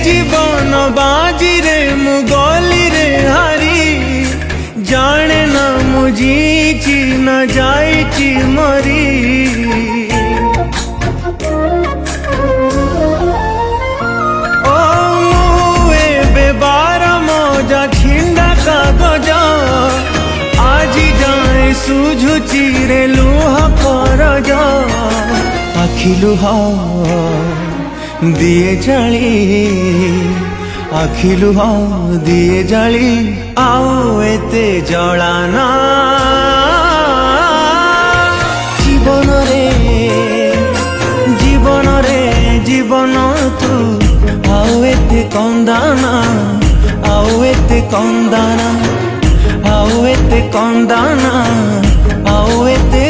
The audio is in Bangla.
জীবন বাজিরে মু গলিরে হারি জানে না মু জিছি না যাইছি মরি ও মু এবে বার মজা ছিন্ডা কাগজ আজি যাଏ সুঝুচি রে লুহ করজ আখি লুহ দিয়ে জালি আখি লুহ দিয়ে জালি আও এতে জলানা জীবনরে জীবনরে জীবন তু আও এতে কন্দানা আও এতে কন্দানা আও এতে কন্দানা আও এতে